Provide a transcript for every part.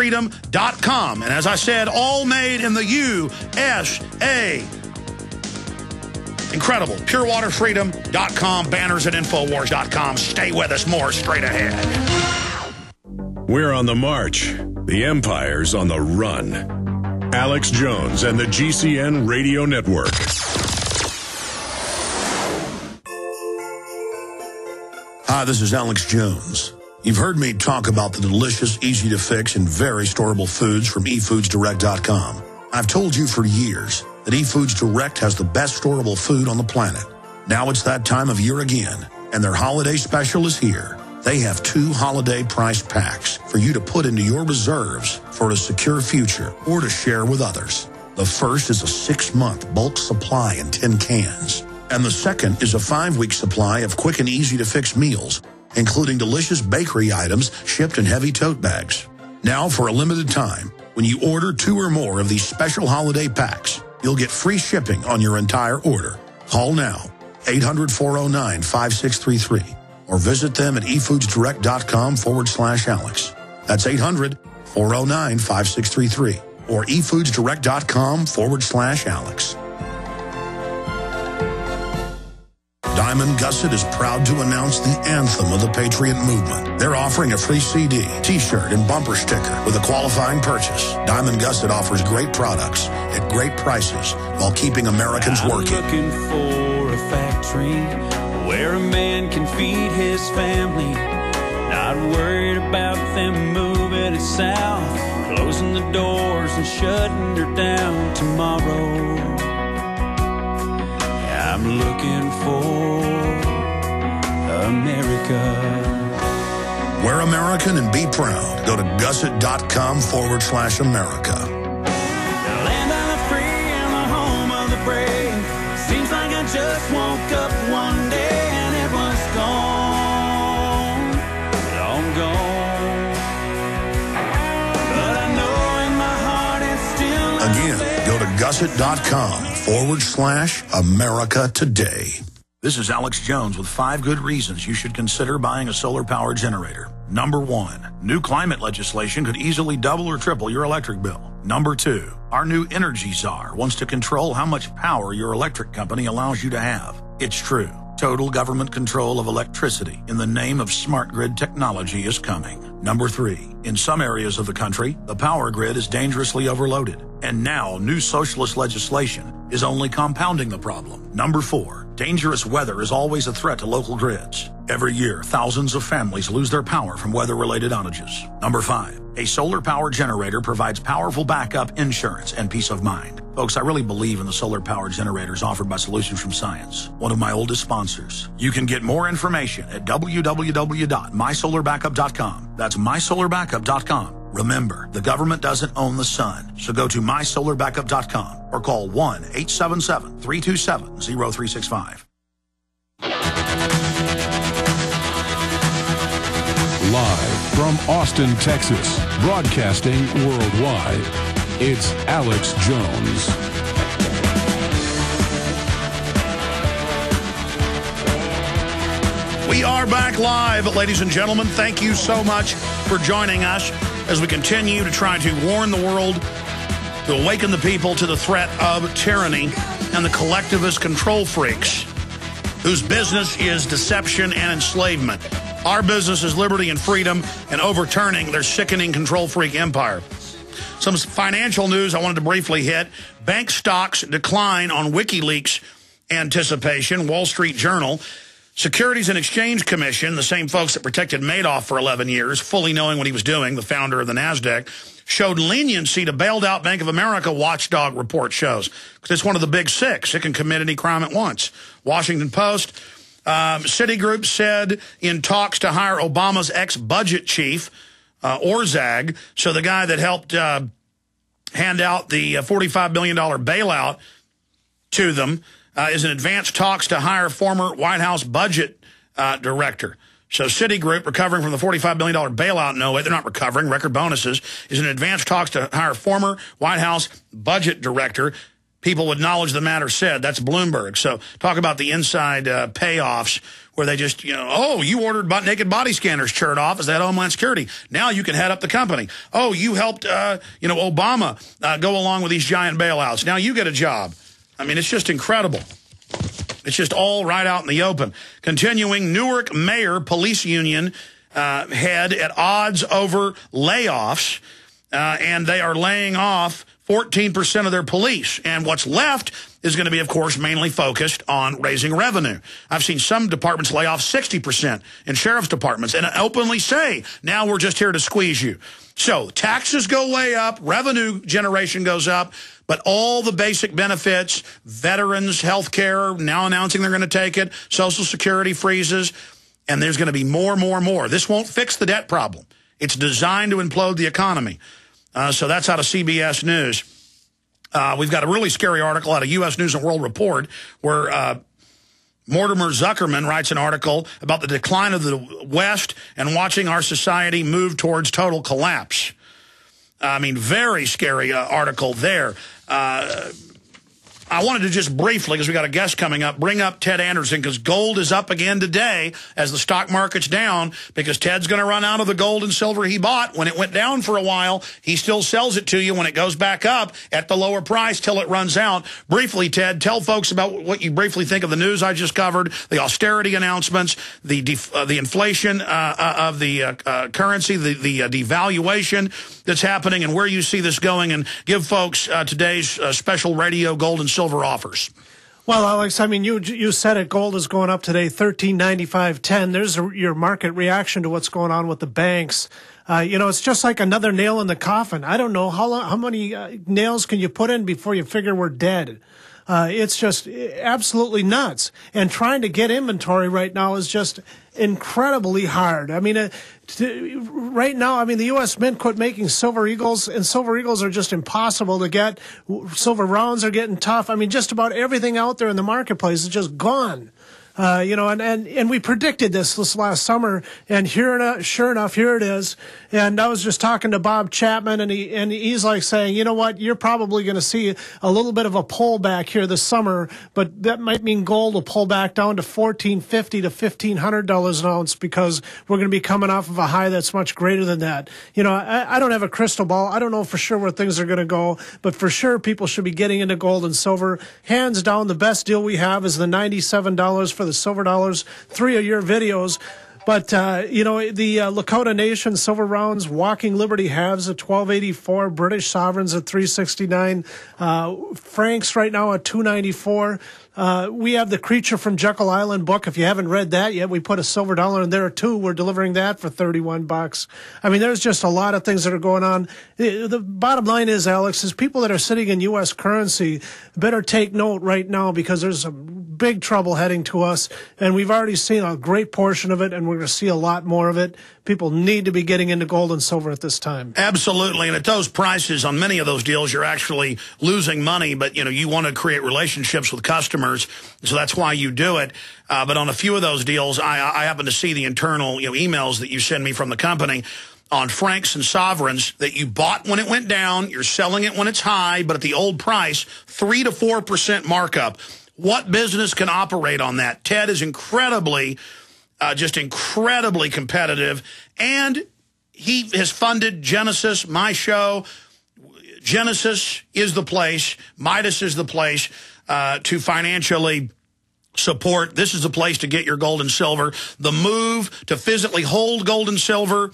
purewaterfreedom.com. And as I said, all made in the USA. Incredible. purewaterfreedom.com. Banners at Infowars.com. Stay with us. More straight ahead. We're on the march. The Empire's on the run. Alex Jones and the GCN Radio Network. Hi, this is Alex Jones. You've heard me talk about the delicious, easy-to-fix, and very storable foods from eFoodsDirect.com. I've told you for years that eFoods Direct has the best storable food on the planet. Now it's that time of year again, and their holiday special is here. They have 2 holiday price packs for you to put into your reserves for a secure future or to share with others. The first is a 6-month bulk supply in 10 cans. And the second is a 5-week supply of quick and easy-to-fix meals, including delicious bakery items shipped in heavy tote bags. Now, for a limited time, when you order 2 or more of these special holiday packs, you'll get free shipping on your entire order. Call now, 800-409-5633, or visit them at efoodsdirect.com/Alex. That's 800-409-5633, or efoodsdirect.com/Alex. Diamond Gusset is proud to announce the anthem of the Patriot Movement. They're offering a free CD, T-shirt, and bumper sticker with a qualifying purchase. Diamond Gusset offers great products at great prices while keeping Americans working. I'm looking for a factory where a man can feed his family, not worried about them moving it south, closing the doors and shutting her down tomorrow. I'm looking for America. We're American and be proud. Go to gusset.com/America. The land of the free and the home of the brave. Seems like I just woke up one day and it was gone, long gone. But I know in my heart it's still Again, go to gusset.com/America today. This is Alex Jones with 5 good reasons you should consider buying a solar power generator. Number 1, new climate legislation could easily double or triple your electric bill. Number 2, our new energy czar wants to control how much power your electric company allows you to have. It's true. Total government control of electricity in the name of smart grid technology is coming. Number 3, in some areas of the country, the power grid is dangerously overloaded. And now new socialist legislation is only compounding the problem. Number 4, dangerous weather is always a threat to local grids. Every year, thousands of families lose their power from weather-related outages. Number 5, a solar power generator provides powerful backup insurance and peace of mind. Folks, I really believe in the solar power generators offered by Solutions from Science, one of my oldest sponsors. You can get more information at www.mysolarbackup.com. That's mysolarbackup.com. Remember, the government doesn't own the sun, so go to mysolarbackup.com or call 1-877-327-0365. Live from Austin, Texas, broadcasting worldwide, it's Alex Jones. We are back live, ladies and gentlemen. Thank you so much for joining us as we continue to try to warn the world, to awaken the people to the threat of tyranny and the collectivist control freaks whose business is deception and enslavement. Our business is liberty and freedom and overturning their sickening control freak empire. Some financial news I wanted to briefly hit. Bank stocks decline on WikiLeaks anticipation, Wall Street Journal. Securities and Exchange Commission, the same folks that protected Madoff for 11 years, fully knowing what he was doing, the founder of the NASDAQ, showed leniency to bailed out Bank of America, watchdog report shows. Because it's one of the big 6. It can commit any crime at once. Washington Post, Citigroup said in talks to hire Obama's ex-budget chief, Orszag, so the guy that helped hand out the $45 billion bailout to them, is in advanced talks to hire former White House budget director. So Citigroup, recovering from the $45 billion bailout, no way, they're not recovering, record bonuses, is in advanced talks to hire former White House budget director. people with knowledge of the matter said. That's Bloomberg. So talk about the inside payoffs where they just, oh, you ordered naked body scanners chaired off. Is that Homeland Security? Now you can head up the company. Oh, you helped, Obama go along with these giant bailouts. Now you get a job. I mean, it's just incredible. It's just all right out in the open. Continuing, Newark Mayor Police Union head at odds over layoffs, and they are laying off 14% of their police. And what's left is going to be, of course, mainly focused on raising revenue. I've seen some departments lay off 60% in sheriff's departments and openly say, now we're just here to squeeze you. So taxes go way up, revenue generation goes up, but all the basic benefits, veterans, health care, now announcing they're going to take it, Social Security freezes, and there's going to be more. This won't fix the debt problem. It's designed to implode the economy. So that's out of CBS News. We've got a really scary article out of U.S. News and World Report where Mortimer Zuckerman writes an article about the decline of the West and watching our society move towards total collapse. I mean, very scary article there. I wanted to just briefly, because we got a guest coming up, bring up Ted Anderson, because gold is up again today as the stock market's down, because Ted's going to run out of the gold and silver he bought. When it went down for a while, he still sells it to you when it goes back up at the lower price till it runs out. Briefly, Ted, tell folks about what you briefly think of the news I just covered, the austerity announcements, the inflation of the currency, the devaluation that's happening, and where you see this going, and give folks today's special radio gold and silver offers. Well, Alex, I mean, you said it. Gold is going up today, $13.95.10. There's your market reaction to what's going on with the banks. It's just like another nail in the coffin. I don't know how many nails can you put in before you figure we're dead. It's just absolutely nuts. And trying to get inventory right now is just incredibly hard. I mean, right now, the U.S. Mint quit making Silver Eagles, and Silver Eagles are just impossible to get. Silver rounds are getting tough. I mean, just about everything out there in the marketplace is just gone. And we predicted this last summer, and sure enough, here it is. And I was just talking to Bob Chapman, and he's like saying, you know what, you're probably going to see a little bit of a pullback here this summer, but that might mean gold will pull back down to $1,450 to $1,500 an ounce, because we're going to be coming off of a high that's much greater than that. I don't have a crystal ball. I don't know for sure where things are going to go, but for sure people should be getting into gold and silver. Hands down, the best deal we have is the $97 for the silver dollars, 3 of your videos. But, the Lakota Nation silver rounds, Walking Liberty halves at $12.84, British sovereigns at $3.69, francs right now at $2.94. We have the Creature from Jekyll Island book. If you haven't read that yet, we put a silver dollar in there too. We're delivering that for $31. I mean, there's just a lot of things that are going on. The bottom line is, Alex, is people that are sitting in U.S. currency better take note right now, because there's some big trouble heading to us, and we've already seen a great portion of it, and we're going to see a lot more of it. People need to be getting into gold and silver at this time. Absolutely, and at those prices, on many of those deals, you're actually losing money, but you want to create relationships with customers, so that's why you do it. But on a few of those deals, I happen to see the internal emails that you send me from the company on francs and sovereigns that you bought when it went down, you're selling it when it's high, but at the old price, 3 to 4% markup. What business can operate on that? Ted is incredibly competitive, and he has funded Genesis, my show. Genesis is the place. Midas is the place to financially support. This is the place to get your gold and silver. The move to physically hold gold and silver,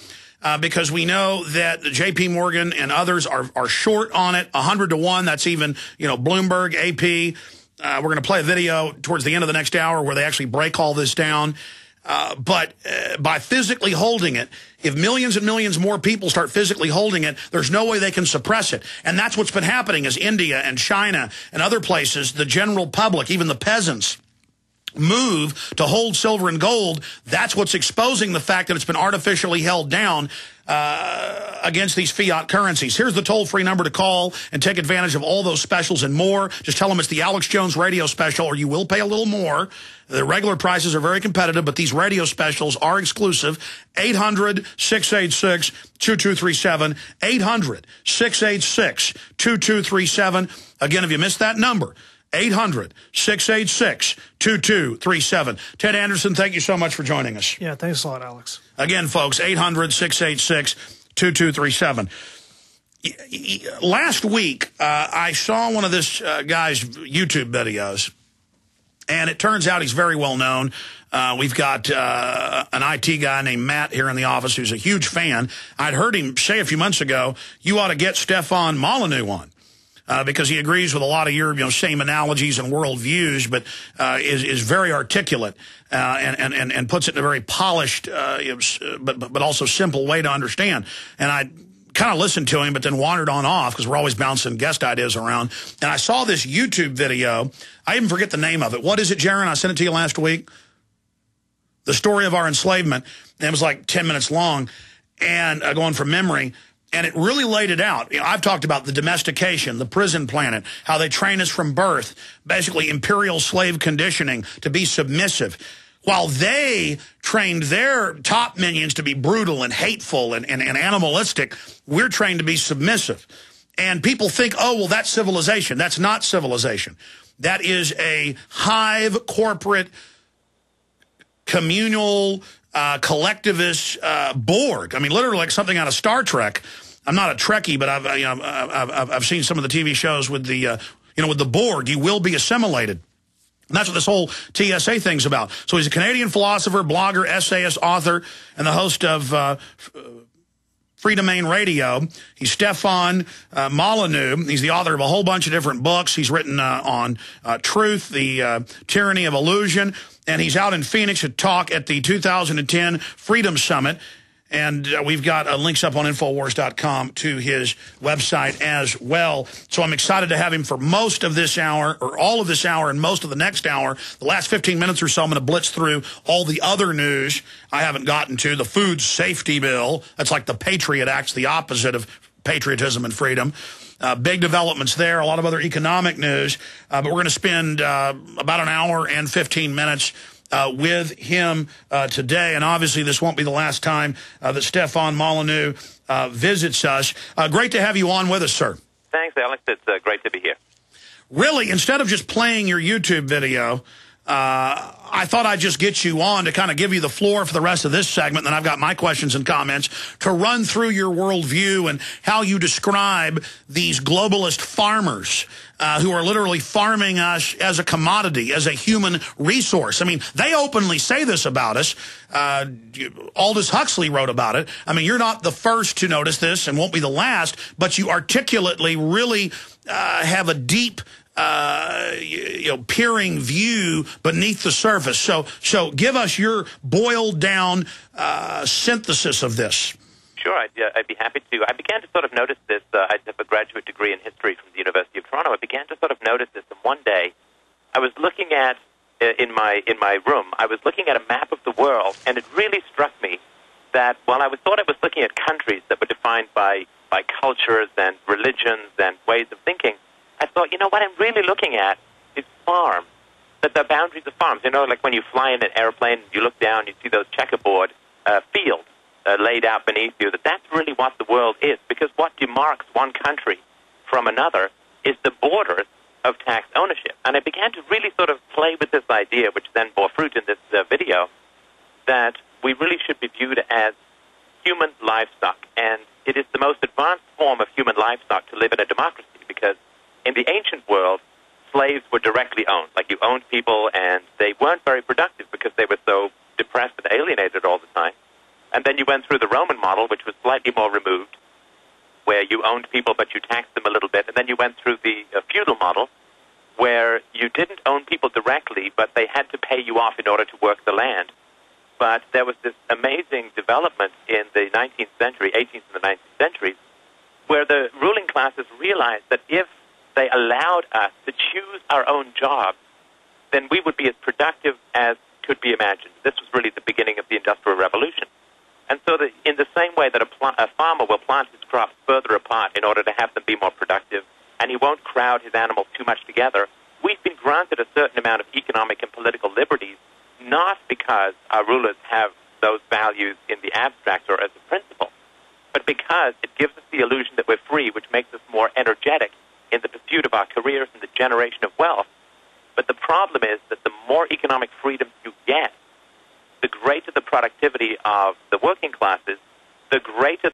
because we know that J.P. Morgan and others are short on it, 100 to 1. That's even, Bloomberg, AP. We're going to play a video towards the end of the next hour where they actually break all this down. But by physically holding it, if millions and millions more people start physically holding it, there's no way they can suppress it. And that's what's been happening as India and China and other places, the general public, even the peasants, move to hold silver and gold. That's what's exposing the fact that it's been artificially held down. against these fiat currencies. Here's the toll-free number to call and take advantage of all those specials and more. Just tell them it's the Alex Jones radio special, or you will pay a little more. The regular prices are very competitive, but these radio specials are exclusive. 800-686-2237. 800-686-2237. Again, if you missed that number, 800-686-2237. Ted Anderson, thank you so much for joining us. Yeah, thanks a lot, Alex. Again, folks, 800-686-2237. Last week, I saw one of this guy's YouTube videos, and it turns out he's very well known. We've got an IT guy named Matt here in the office who's a huge fan. I'd heard him say a few months ago, you ought to get Stefan Molyneux on. Because he agrees with a lot of your same analogies and worldviews, but is very articulate and puts it in a very polished but also simple way to understand. And I kind of listened to him, but then wandered on off because we're always bouncing guest ideas around. And I saw this YouTube video. I even forget the name of it. What is it, Jaron? I sent it to you last week. The story of our enslavement. And it was like 10 minutes long, and going from memory. And it really laid it out. I've talked about the domestication, the prison planet, how they train us from birth, basically imperial slave conditioning to be submissive, while they trained their top minions to be brutal and hateful and animalistic. We're trained to be submissive. And people think, oh, well, that's civilization. That's not civilization. That is a hive, corporate, communal, collectivist Borg. I mean, literally like something out of Star Trek. I'm not a Trekkie, but I've seen some of the TV shows with the with the Borg. You will be assimilated. And that's what this whole TSA thing's about. So he's a Canadian philosopher, blogger, essayist, author, and the host of Free Domain Radio. He's Stefan Molyneux. He's the author of a whole bunch of different books. He's written on truth, the tyranny of illusion, and he's out in Phoenix to talk at the 2010 Freedom Summit. And we've got links up on Infowars.com to his website as well. So I'm excited to have him for most of this hour, or all of this hour and most of the next hour. The last 15 minutes or so, I'm going to blitz through all the other news I haven't gotten to. The food safety bill, that's like the Patriot Act's the opposite of patriotism and freedom. Big developments there, a lot of other economic news. But we're going to spend about an hour and 15 minutes with him today. And obviously this won't be the last time that Stefan Molyneux visits us. Great to have you on with us, sir. Thanks, Alex. It's great to be here. Really, instead of just playing your YouTube video, I thought I'd just get you on to kind of give you the floor for the rest of this segment. Then I've got my questions and comments to run through your worldview and how you describe these globalist farmers who are literally farming us as a commodity, as a human resource. I mean, they openly say this about us. Aldous Huxley wrote about it. I mean, you're not the first to notice this and won't be the last, but you articulately really have a deep peering view beneath the surface. So give us your boiled down synthesis of this. Sure, I'd be happy to. I began to sort of notice this. I have a graduate degree in history from the University of Toronto. I began to sort of notice this, and one day I was looking at in my room. I was looking at a map of the world, and it really struck me that while I thought I was looking at countries that were defined by cultures and religions and ways of thinking, I thought, what I'm really looking at is farms, that the boundaries of farms. Like when you fly in an airplane, you look down, you see those checkerboard fields laid out beneath you, that's really what the world is, because what demarks one country from another is the borders of tax ownership. And I began to really sort of play with this idea, which then bore fruit in this video, that we really should be viewed as human livestock. And it is the most advanced form of human livestock to live in a democracy, because in the ancient world, slaves were directly owned. Like, you owned people, and they weren't very productive because they were so depressed and alienated all the time. And then you went through the Roman model, which was slightly more removed, where you owned people but you taxed them a little bit. And then you went through the feudal model, where you didn't own people directly, but they had to pay you off in order to work the land. But there was this amazing development in the 19th century, 18th and the 19th centuries, where the ruling classes realized that if they allowed us to choose our own jobs, then we would be as productive as could be imagined. This was really the beginning of the Industrial Revolution. And so that in the same way that a farmer will plant his crops further apart in order to have them be more productive, and he won't crowd his animals too much together, we've been granted a certain amount of economic and political liberties, not because our rulers have those values in the abstract or as a principle, but because it gives us the illusion that we're free, which makes us more energetic in the pursuit of our careers and the generation of wealth. But the problem is that the more economic freedom you get, the greater the productivity of the working classes, the greater